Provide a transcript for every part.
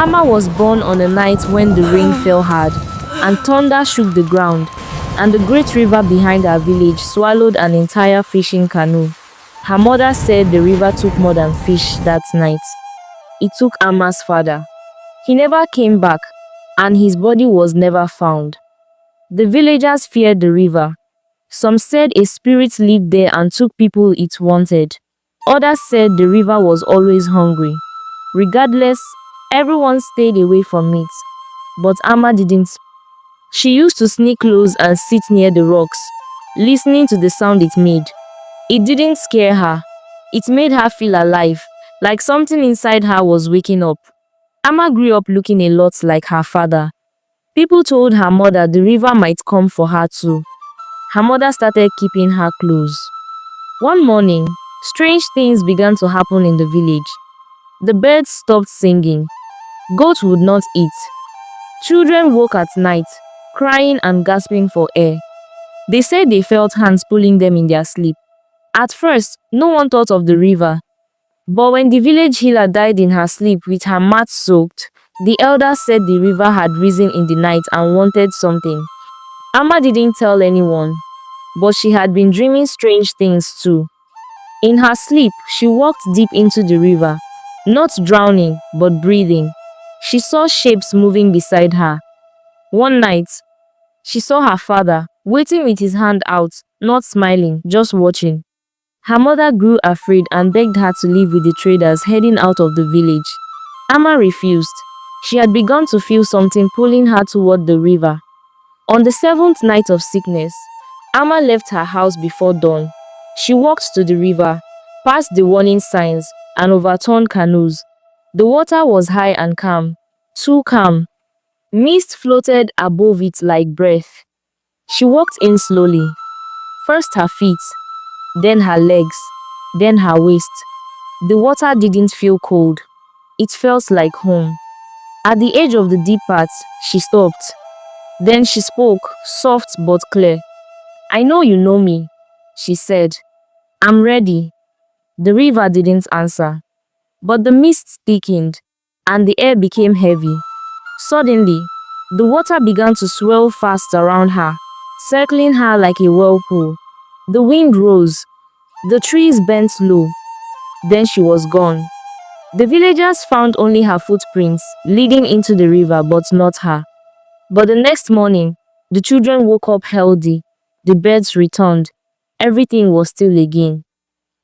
Amma was born on a night when the rain fell hard, and thunder shook the ground, and the great river behind her village swallowed an entire fishing canoe. Her mother said the river took more than fish that night. It took Amma's father. He never came back, and his body was never found. The villagers feared the river. Some said a spirit lived there and took people it wanted. Others said the river was always hungry. Regardless, everyone stayed away from it. But Amma didn't. She used to sneak close and sit near the rocks, listening to the sound it made. It didn't scare her. It made her feel alive, like something inside her was waking up. Amma grew up looking a lot like her father. People told her mother the river might come for her too. Her mother started keeping her close. One morning, strange things began to happen in the village. The birds stopped singing. Goats would not eat. Children woke at night, crying and gasping for air. They said they felt hands pulling them in their sleep. At first, no one thought of the river. But when the village healer died in her sleep with her mat soaked, the elders said the river had risen in the night and wanted something. Amma didn't tell anyone, but she had been dreaming strange things too. In her sleep, she walked deep into the river, not drowning, but breathing. She saw shapes moving beside her. One night, she saw her father, waiting with his hand out, not smiling, just watching. Her mother grew afraid and begged her to leave with the traders heading out of the village. Amma refused. She had begun to feel something pulling her toward the river. On the seventh night of sickness, Amma left her house before dawn. She walked to the river, past the warning signs, and overturned canoes. The water was high and calm, too calm. Mist floated above it like breath. She walked in slowly. First her feet, then her legs, then her waist. The water didn't feel cold. It felt like home. At the edge of the deep part, she stopped. Then she spoke, soft but clear. "I know you know me," she said. "I'm ready." The river didn't answer. But the mist thickened, and the air became heavy. Suddenly, the water began to swirl fast around her, circling her like a whirlpool. The wind rose. The trees bent low. Then she was gone. The villagers found only her footprints leading into the river, but not her. But the next morning, the children woke up healthy. The birds returned. Everything was still again.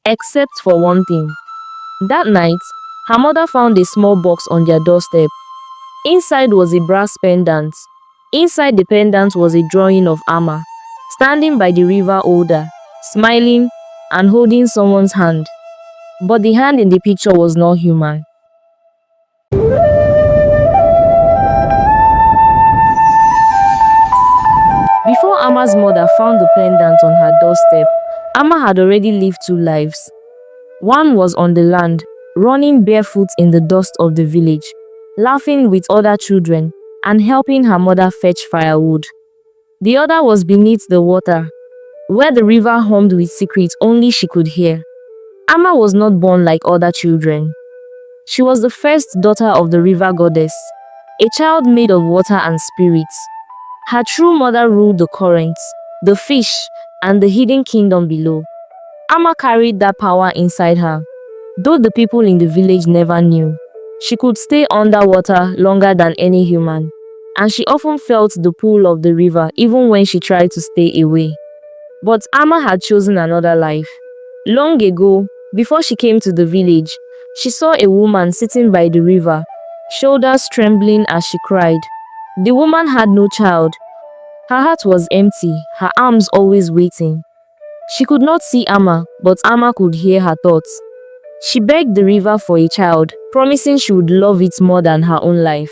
Except for one thing. That night, her mother found a small box on their doorstep. Inside was a brass pendant. Inside the pendant was a drawing of Amma, standing by the river Oder, smiling and holding someone's hand. But the hand in the picture was not human. Before Amma's mother found the pendant on her doorstep, Amma had already lived two lives. One was on the land, running barefoot in the dust of the village, laughing with other children, and helping her mother fetch firewood. The other was beneath the water, where the river hummed with secrets only she could hear. Amma was not born like other children. She was the first daughter of the river goddess, a child made of water and spirits. Her true mother ruled the currents, the fish, and the hidden kingdom below. Amma carried that power inside her, though the people in the village never knew. She could stay underwater longer than any human, and she often felt the pull of the river even when she tried to stay away. But Amma had chosen another life. Long ago, before she came to the village, she saw a woman sitting by the river, shoulders trembling as she cried. The woman had no child. Her heart was empty, her arms always waiting. She could not see Amma, but Amma could hear her thoughts. She begged the river for a child, promising she would love it more than her own life.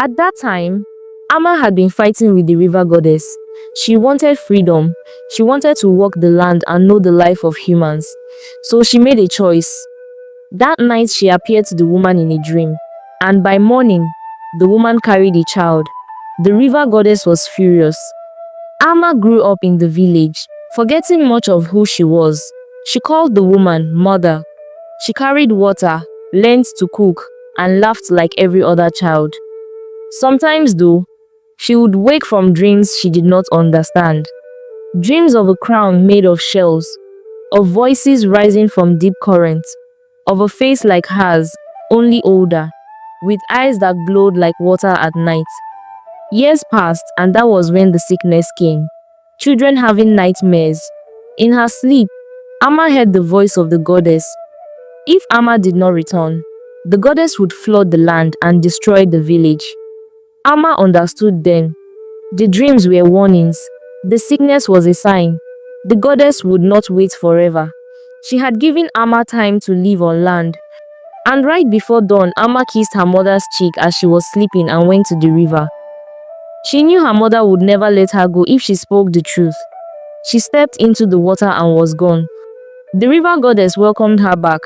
At that time, Amma had been fighting with the river goddess. She wanted freedom. She wanted to walk the land and know the life of humans. So she made a choice. That night she appeared to the woman in a dream, and by morning, the woman carried a child. The river goddess was furious. Amma grew up in the village, forgetting much of who she was. She called the woman mother. She carried water, learned to cook, and laughed like every other child. Sometimes, though, she would wake from dreams she did not understand. Dreams of a crown made of shells, of voices rising from deep currents, of a face like hers, only older, with eyes that glowed like water at night. Years passed, and that was when the sickness came. Children having nightmares. In her sleep, Amma heard the voice of the goddess. If Amma did not return, the goddess would flood the land and destroy the village. Amma understood then. The dreams were warnings. The sickness was a sign. The goddess would not wait forever. She had given Amma time to live on land. And right before dawn, Amma kissed her mother's cheek as she was sleeping and went to the river. She knew her mother would never let her go if she spoke the truth. She stepped into the water and was gone. The river goddess welcomed her back.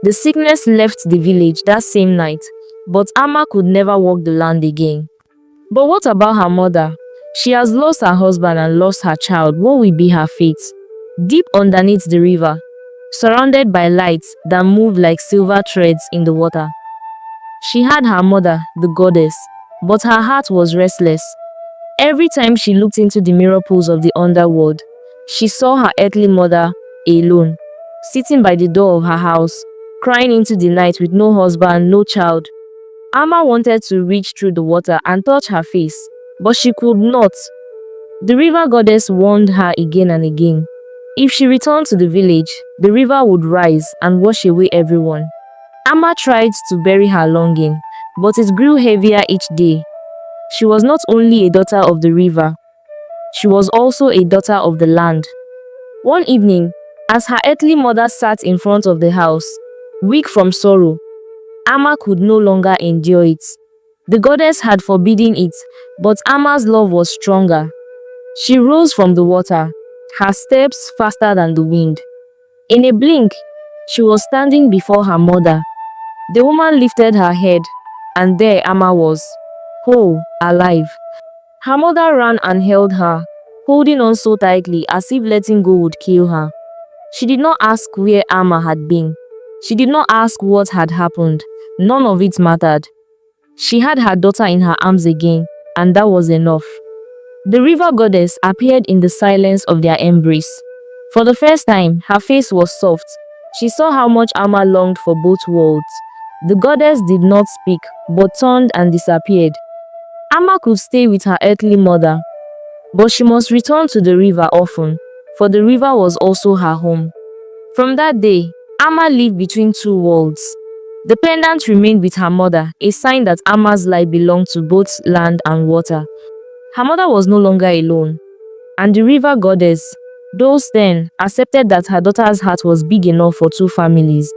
The sickness left the village that same night, but Amma could never walk the land again. But what about her mother? She has lost her husband and lost her child. What will be her fate? Deep underneath the river, surrounded by lights that moved like silver threads in the water, she had her mother, the goddess, but her heart was restless. Every time she looked into the mirror pools of the underworld, she saw her earthly mother, alone, sitting by the door of her house, crying into the night with no husband, no child. Amma wanted to reach through the water and touch her face, but she could not. The river goddess warned her again and again. If she returned to the village, the river would rise and wash away everyone. Amma tried to bury her longing, but it grew heavier each day. She was not only a daughter of the river, she was also a daughter of the land. One evening, as her earthly mother sat in front of the house, weak from sorrow, Amma could no longer endure it. The goddess had forbidden it, but Amma's love was stronger. She rose from the water, her steps faster than the wind. In a blink, she was standing before her mother. The woman lifted her head, and there Amma was, whole, alive. Her mother ran and held her, holding on so tightly as if letting go would kill her. She did not ask where Amma had been. She did not ask what had happened. None of it mattered. She had her daughter in her arms again, and that was enough. The river goddess appeared in the silence of their embrace. For the first time, her face was soft. She saw how much Amma longed for both worlds. The goddess did not speak, but turned and disappeared. Amma could stay with her earthly mother, but she must return to the river often, for the river was also her home. From that day, Amma lived between two worlds. The pendant remained with her mother, a sign that Amma's life belonged to both land and water. Her mother was no longer alone, and the river goddess, though stern, accepted that her daughter's heart was big enough for two families.